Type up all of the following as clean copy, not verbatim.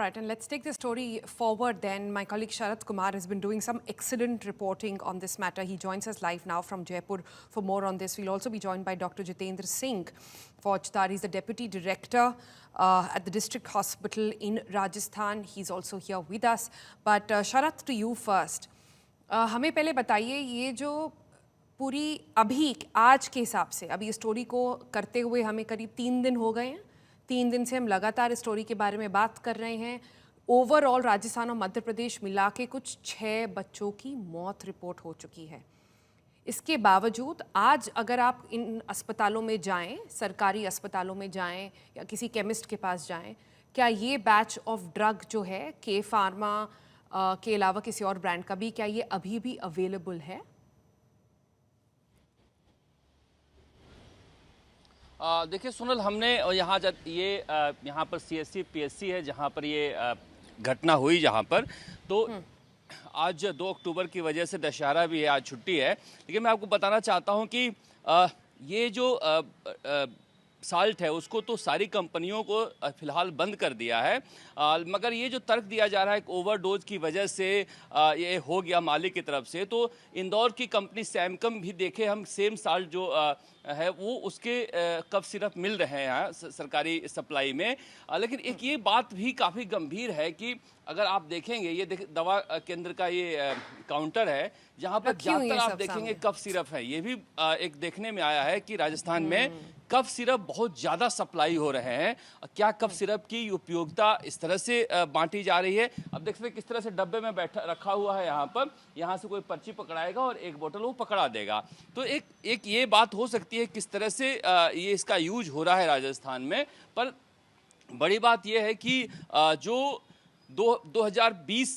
right, and let's take the story forward then. My colleague Sharath Kumar has been doing some excellent reporting on this matter. He joins us live now from Jaipur for more on this. We'll also be joined by Dr. Jitendra Singh Faujdar. He's the Deputy Director at the District Hospital in Rajasthan. He's also here with us. But Sharath, to you first. हमें पहले बताइए ये जो पूरी अभी आज के हिसाब से अभी इस स्टोरी को करते हुए हमें करीब 3 दिन हो गए हैं। 3 दिन से हम लगातार इस स्टोरी के बारे में बात कर रहे हैं। ओवरऑल राजस्थान और मध्य प्रदेश मिला के कुछ 6 बच्चों की मौत रिपोर्ट हो चुकी है। इसके बावजूद आज अगर आप इन अस्पतालों में जाएं, सरकारी अस्पतालों में जाएं या किसी केमिस्ट के पास जाएं, क्या ये बैच ऑफ ड्रग जो है के फार्मा के अलावा किसी और ब्रांड का भी, क्या ये अभी भी अवेलेबल है? देखिए सुनील, हमने यहाँ यहाँ पर CSC PSC है जहाँ पर ये घटना हुई, जहाँ पर तो आज 2 अक्टूबर की वजह से दशहरा भी है, आज छुट्टी है। लेकिन मैं आपको बताना चाहता हूँ कि ये जो साल्ट है उसको तो सारी कंपनियों को फिलहाल बंद कर दिया है, मगर ये जो तर्क दिया जा रहा है ओवरडोज की वजह से ये हो गया मालिक की तरफ से, तो इंदौर की कंपनी सैमकम भी देखे हम सेम साल्ट जो है वो उसके कफ सिरप मिल रहे हैं यहाँ सरकारी सप्लाई में। लेकिन एक ये बात भी काफ़ी गंभीर है कि अगर आप देखेंगे ये दवा केंद्र का ये काउंटर है जहाँ पर ज़्यादातर आप देखेंगे कफ सिरप है। ये भी एक देखने में आया है कि राजस्थान में कफ सिरप बहुत ज़्यादा सप्लाई हो रहे हैं। क्या कफ सिरप की उपयोगिता इस तरह से बांटी जा रही है? अब देख सकते किस तरह से डब्बे में रखा हुआ है, यहाँ पर यहाँ से कोई पर्ची पकड़ाएगा और एक बोतल वो पकड़ा देगा। तो एक ये बात हो सकती है किस तरह से ये इसका यूज हो रहा है राजस्थान में। पर बड़ी बात यह है कि जो 2020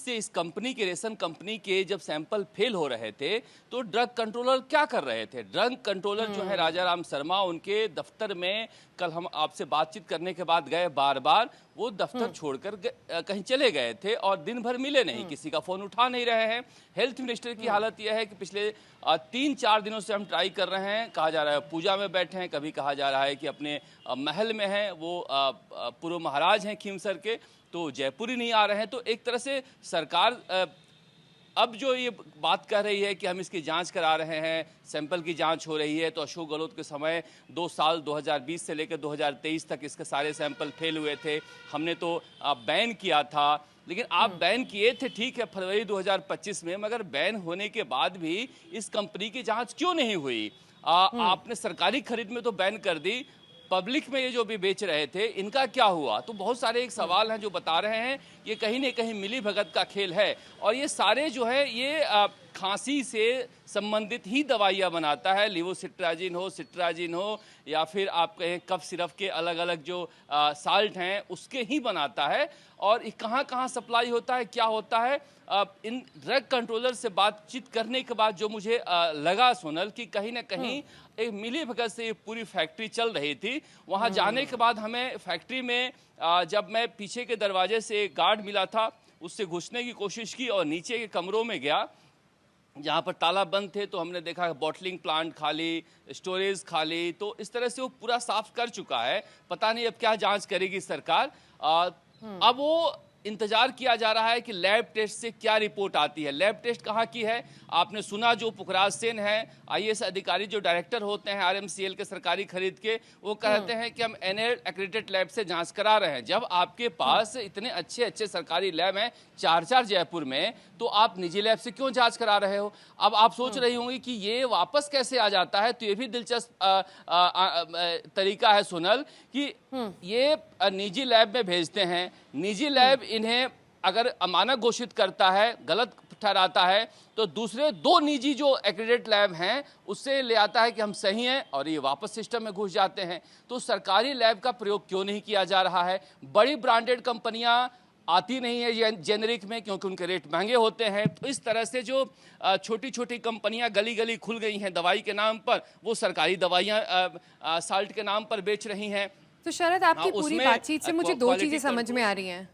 से इस कंपनी के, रेशन कंपनी के जब सैंपल फेल हो रहे थे तो ड्रग कंट्रोलर क्या कर रहे थे? ड्रग कंट्रोलर जो है राजा राम शर्मा, उनके दफ्तर में कल हम आपसे बातचीत करने के बाद गए, बार बार वो दफ्तर छोड़कर कहीं चले गए थे और दिन भर मिले नहीं, किसी का फोन उठा नहीं रहे हैं। हेल्थ मिनिस्टर की हालत यह है कि पिछले 3-4 दिनों से हम ट्राई कर रहे हैं, कहा जा रहा है पूजा में बैठे हैं, कभी कहा जा रहा है कि अपने महल में हैं, वो पूर्व महाराज हैं खीमसर के, तो जयपुर ही नहीं आ रहे हैं। तो एक तरह से सरकार अब जो ये बात कह रही है कि हम इसकी जांच करा रहे हैं, सैंपल की जांच हो रही है, तो अशोक गहलोत के समय 2 साल 2020 से लेकर 2023 तक इसके सारे सैंपल फेल हुए थे। हमने तो बैन किया था, लेकिन आप बैन किए थे ठीक है फरवरी 2025 में, मगर बैन होने के बाद भी इस कंपनी की जाँच क्यों नहीं हुई? आपने सरकारी खरीद में तो बैन कर दी, पब्लिक में ये जो भी बेच रहे थे इनका क्या हुआ? तो बहुत सारे एक सवाल हैं जो बता रहे हैं ये कहीं न कहीं मिली भगत का खेल है। और ये सारे जो है ये खांसी से संबंधित ही दवाइयाँ बनाता है, लिवोसिट्राजिन हो, सिट्राजिन हो, या फिर आप कहें कफ सिरप के अलग अलग जो साल्ट हैं उसके ही बनाता है। और कहाँ कहाँ सप्लाई होता है, क्या होता है? इन ड्रग कंट्रोलर से बातचीत करने के बाद जो मुझे लगा सोनल कि कहीं ना कहीं एक मिली भगत से ये पूरी फैक्ट्री चल रही थी। वहाँ जाने के बाद हमें फैक्ट्री में जब मैं पीछे के दरवाजे से एक गार्ड मिला था, उससे घुसने की कोशिश की और नीचे के कमरों में गया जहाँ पर ताला बंद थे, तो हमने देखा बॉटलिंग प्लांट खाली, स्टोरेज खाली। तो इस तरह से वो पूरा साफ कर चुका है। पता नहीं अब क्या जांच करेगी सरकार। अब वो इंतजार किया जा रहा है कि लैब टेस्ट से क्या रिपोर्ट आती है। लैब टेस्ट कहाँ की है? आपने सुना जो पुखराज सेन है IAS अधिकारी, जो डायरेक्टर होते हैं RMCL के सरकारी खरीद के, वो कहते हैं कि हम NAID एक्रेडिटेड लैब से जांच करा रहे हैं। जब आपके पास इतने अच्छे अच्छे सरकारी लैब हैं 4-4 जयपुर में, तो आप निजी लैब से क्यों जांच करा रहे हो? अब आप सोच रही होंगी कि ये वापस कैसे आ जाता है, तो ये भी दिलचस्प तरीका है सोनल कि ये निजी लैब में भेजते हैं। निजी लैब इन्हें अगर अमानक घोषित करता है, गलत ठहराता है, तो दूसरे 2 निजी जो एक्रेडिटेड लैब हैं उससे ले आता है कि हम सही हैं और ये वापस सिस्टम में घुस जाते हैं। तो सरकारी लैब का प्रयोग क्यों नहीं किया जा रहा है? बड़ी ब्रांडेड कंपनियां आती नहीं है जेनरिक में क्योंकि उनके रेट महंगे होते हैं। तो इस तरह से जो छोटी छोटी कंपनियां गली गली खुल गई हैं दवाई के नाम पर, वो सरकारी दवाइयां साल्ट के नाम पर बेच रही हैं। तो शरद, आपकी पूरी बातचीत से मुझे 2 चीज़ें समझ में आ रही हैं।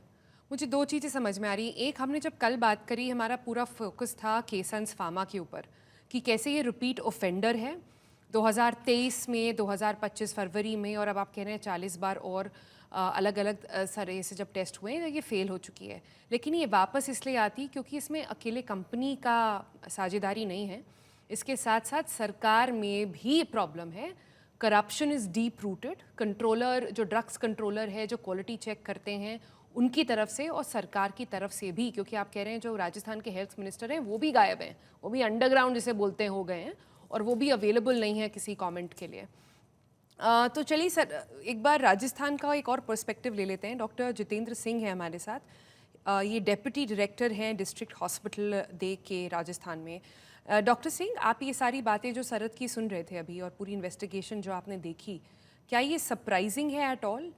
मुझे 2 चीज़ें समझ में आ रही हैं। एक, हमने जब कल बात करी, हमारा पूरा फोकस था केसन्स फार्मा के ऊपर कि कैसे ये रिपीट ऑफेंडर है। 2023 में, 2025 फरवरी में, और अब आप कह रहे हैं 40 बार और अलग अलग तरह से जब टेस्ट हुए तो ये फेल हो चुकी है। लेकिन ये वापस इसलिए आती क्योंकि इसमें अकेले कंपनी का साझेदारी नहीं है, इसके साथ साथ सरकार में भी प्रॉब्लम है। Corruption is deep rooted. Controller, जो ड्रग्स कंट्रोलर है, जो क्वालिटी चेक करते हैं, उनकी तरफ से और सरकार की तरफ से भी, क्योंकि आप कह रहे हैं जो राजस्थान के हेल्थ मिनिस्टर हैं वो भी गायब हैं, वो भी अंडरग्राउंड जिसे बोलते हैं हो गए हैं, और वो भी अवेलेबल नहीं है किसी कमेंट के लिए। तो चलिए सर, एक बार राजस्थान का एक और पर्सपेक्टिव ले लेते हैं। डॉक्टर जितेंद्र सिंह है हमारे साथ। ये डेप्यूटी डायरेक्टर हैं डिस्ट्रिक्ट हॉस्पिटल दे के राजस्थान में। डॉक्टर सिंह, आप ये सारी बातें जो शरद की सुन रहे थे अभी और पूरी इन्वेस्टिगेशन जो आपने देखी, क्या ये सरप्राइजिंग है एट ऑल?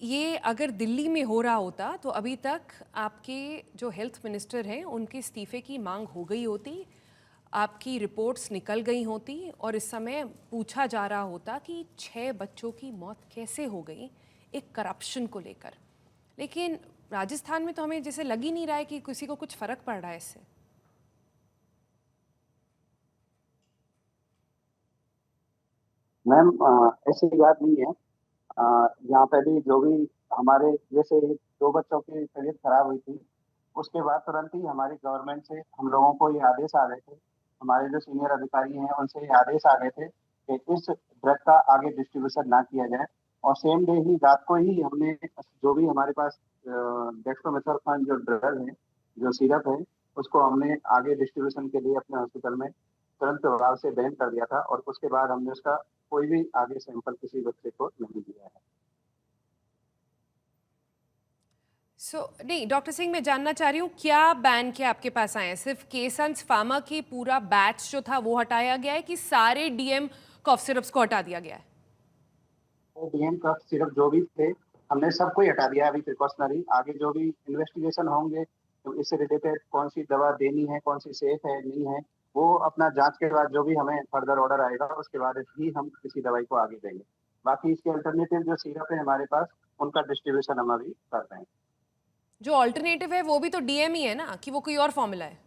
ये अगर दिल्ली में हो रहा होता तो अभी तक आपके जो हेल्थ मिनिस्टर हैं उनके इस्तीफे की मांग हो गई होती, आपकी रिपोर्ट्स निकल गई होती और इस समय पूछा जा रहा होता कि 6 बच्चों की मौत कैसे हो गई एक करप्शन को लेकर। लेकिन राजस्थान में तो हमें जैसे लग ही नहीं रहा है कि किसी को कुछ फर्क पड़ रहा है इससे। मैम, ऐसी बात नहीं है। यहाँ पे भी जो भी हमारे जैसे 2 बच्चों की तबीयत खराब हुई थी, उसके बाद तुरंत ही हमारी गवर्नमेंट से हम लोगों को ये आदेश आ गए थे, हमारे जो सीनियर अधिकारी हैं उनसे ये आदेश आ गए थे कि इस ड्रग का आगे डिस्ट्रीब्यूशन ना किया जाए। और सेम डे ही, रात को ही, हमने जो भी हमारे पास डेक्सट्रोमेथोर्फन जो ड्रग है, जो सिरप है, उसको हमने आगे डिस्ट्रीब्यूशन के लिए अपने हॉस्पिटल में तुरंत प्रभाव से बैन कर दिया था। और उसके बाद हमने उसका कोई भी आगे सैंपल किसी बच्चे को नहीं दिया है। नहीं डॉक्टर सिंह, मैं जानना चाह रही हूँ क्या बैन के आपके पास आए हैं? सिर्फ केसंस फार्मा की पूरा बैच जो था वो हटाया गया है कि सारे डीएम कॉफ सिरप्स को हटा दिया गया है? डीएम का सिर्फ जो भी थे हमने सबको ही हटा दिया अभी प्रिकॉशनरी। आगे जो भी इन्वेस्टिगेशन होंगे तो इससे रिलेटेड कौन सी दवा देनी है, कौन सी सेफ है नहीं है, वो अपना जांच के बाद जो भी हमें फर्दर ऑर्डर आएगा उसके बाद ही हम किसी दवाई को आगे देंगे। बाकी इसके अल्टरनेटिव जो सिरप है हमारे पास, उनका डिस्ट्रीब्यूशन हम अभी कर रहे हैं। जो ऑल्टरनेटिव है वो भी तो डीएम ही है ना, कि वो कोई और फॉर्मूला है?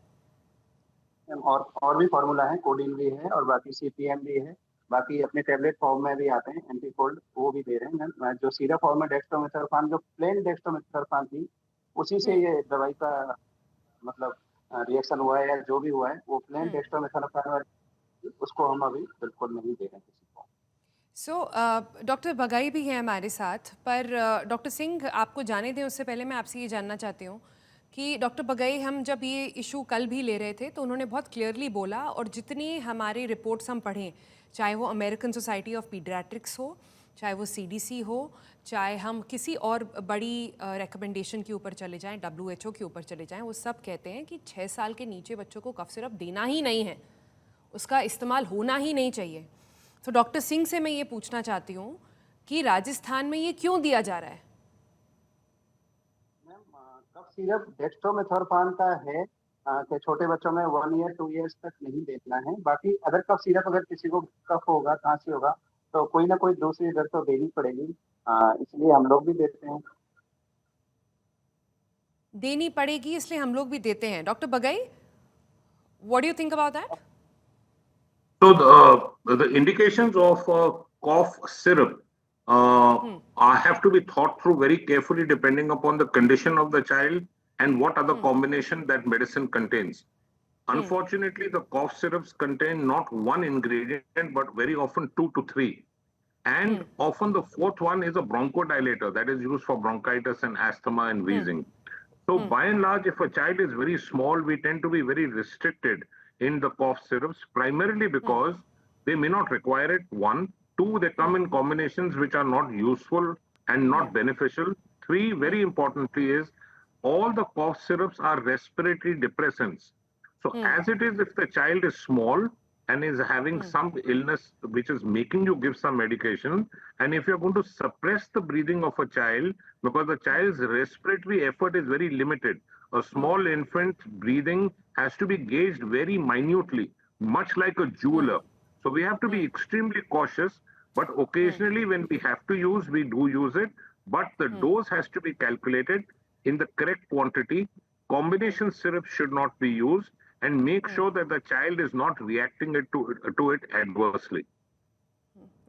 और भी फार्मूला है, कोडिन भी है और बाकी सीपीएम भी है। बाकी अपने टेबलेट फॉर्म में भी आते हैं एंटी कोल्ड, वो भी दे रहे हैं मैम। जो सीरप फॉर्म में डेक्स्ट्रोमेथोर्फन, जो प्लेन डेक्स्ट्रोमेथोर्फन थी, उसी से ये दवाई का मतलब रिएक्शन हुआ है या जो भी हुआ है, वो प्लेन डेक्स्ट्रोमेथोर्फन, उसको हम अभी बिल्कुल नहीं दे रहे हैं किसी को। डॉक्टर बगाई भी हैं हमारे साथ, पर डॉक्टर सिंह आपको जाने दें उससे पहले मैं आपसे ये जानना चाहती हूँ कि डॉक्टर बगाई, हम जब ये इशू कल भी ले रहे थे तो उन्होंने बहुत क्लियरली बोला, और जितनी हमारी रिपोर्ट्स हम पढ़ें, चाहे वो अमेरिकन सोसाइटी ऑफ पीडियाट्रिक्स हो, चाहे वो सीडीसी हो, चाहे हम किसी और बड़ी रिकमेंडेशन के ऊपर चले जाएं, WHO के ऊपर चले जाएं, वो सब कहते हैं कि 6 साल के नीचे बच्चों को कफ सिरप देना ही नहीं है, उसका इस्तेमाल होना ही नहीं चाहिए। तो डॉक्टर सिंह से मैं ये पूछना चाहती हूँ कि राजस्थान में ये क्यों दिया जा रहा है? कफ सिरप डेक्स्ट्रोमेथोर्फन का है कि छोटे बच्चों में 1 ईयर 2 ईयर्स तक नहीं देना है। बाकी अदर कफ सिरप, अगर किसी को कफ होगा, खांसी होगा, तो कोई ना कोई दूसरी दर तो देनी पड़ेगी, इसलिए हम लोग भी देते हैं। देनी पड़ेगी इसलिए हम लोग भी देते हैं। Doctor Bagai, what do you think about that? So the indications of cough syrup have to be thought through very carefully depending upon the condition of the child and what other combination that medicine contains. Unfortunately, the cough syrups contain not one ingredient but very often 2 to 3. And often the fourth one is a bronchodilator that is used for bronchitis and asthma and wheezing. So by and large, if a child is very small, we tend to be very restricted in the cough syrups, primarily because they may not require it. 1, 2, they come in combinations which are not useful and not beneficial. 3, very importantly, is all the cough syrups are respiratory depressants. So as it is, if the child is small and is having some illness which is making you give some medication, and if you're going to suppress the breathing of a child, because the child's respiratory effort is very limited, a small infant breathing has to be gauged very minutely, much like a jeweler. So we have to be extremely cautious, but occasionally when we have to use, we do use it, but the dose has to be calculated in the correct quantity. Combination syrup should not be used, and make sure that the child is not reacting to it adversely.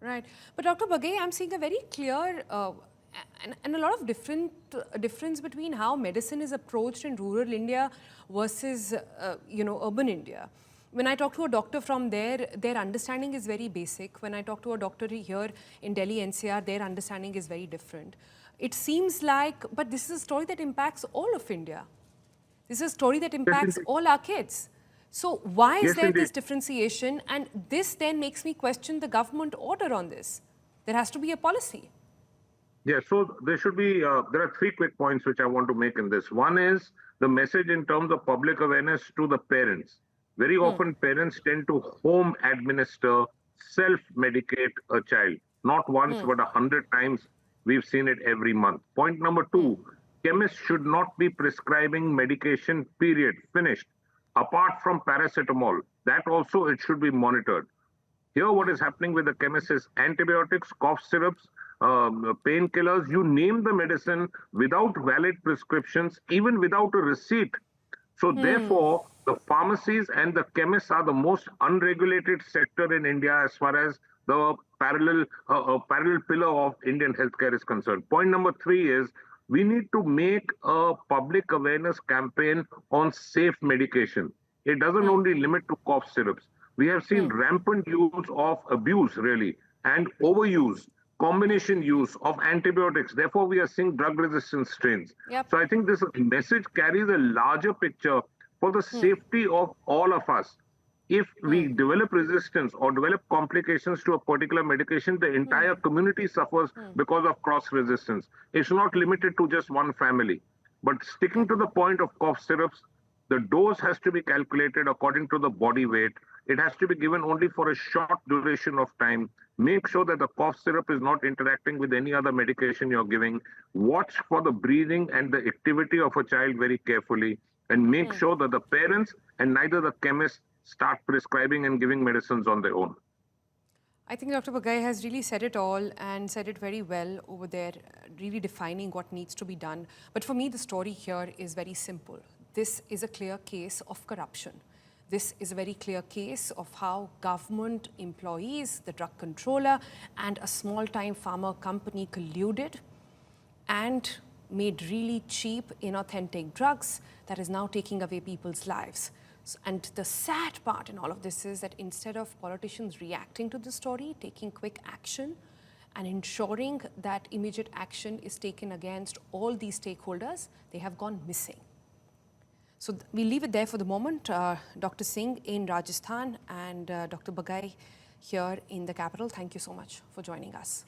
Right. But Dr. Bagay, I'm seeing a very clear and a lot of difference between how medicine is approached in rural India versus, urban India. When I talk to a doctor from there, their understanding is very basic. When I talk to a doctor here in Delhi NCR, their understanding is very different. It seems like, but this is a story that impacts all of India. This is a story that impacts indeed. all our kids. So why is Yes, there this indeed. differentiation? And this then makes me question the government order on this. There has to be a policy. Yeah, so there should be, there are three quick points which I want to make in this. One is the message in terms of public awareness to the parents. Very often, parents tend to home administer, self medicate a child. Not once, but 100 times. We've seen it every month. Point number two, chemists should not be prescribing medication, period, finished. Apart from paracetamol, that also it should be monitored. Here, what is happening with the chemists is antibiotics, cough syrups, painkillers, you name the medicine without valid prescriptions, even without a receipt. So, therefore, the pharmacies and the chemists are the most unregulated sector in India as far as the parallel pillar of Indian healthcare is concerned. Point number three is we need to make a public awareness campaign on safe medication. It doesn't only limit to cough syrups. We have seen rampant use of abuse, really, and overuse, combination use of antibiotics. Therefore, we are seeing drug resistant strains. Yep. So I think this message carries a larger picture for the safety of all of us. If we develop resistance or develop complications to a particular medication, the entire community suffers because of cross resistance. It's not limited to just one family. But sticking to the point of cough syrups, the dose has to be calculated according to the body weight. It has to be given only for a short duration of time. Make sure that the cough syrup is not interacting with any other medication you're giving. Watch for the breathing and the activity of a child very carefully. And make sure that the parents and neither the chemists start prescribing and giving medicines on their own. I think Dr. Bagay has really said it all and said it very well over there, really defining what needs to be done. But for me, the story here is very simple. This is a clear case of corruption. This is a very clear case of how government employees, the drug controller, and a small-time pharma company colluded and made really cheap, inauthentic drugs that is now taking away people's lives. And the sad part in all of this is that instead of politicians reacting to the story, taking quick action, and ensuring that immediate action is taken against all these stakeholders, they have gone missing. So we'll leave it there for the moment. Dr. Singh in Rajasthan and Dr. Bagay here in the capital, thank you so much for joining us.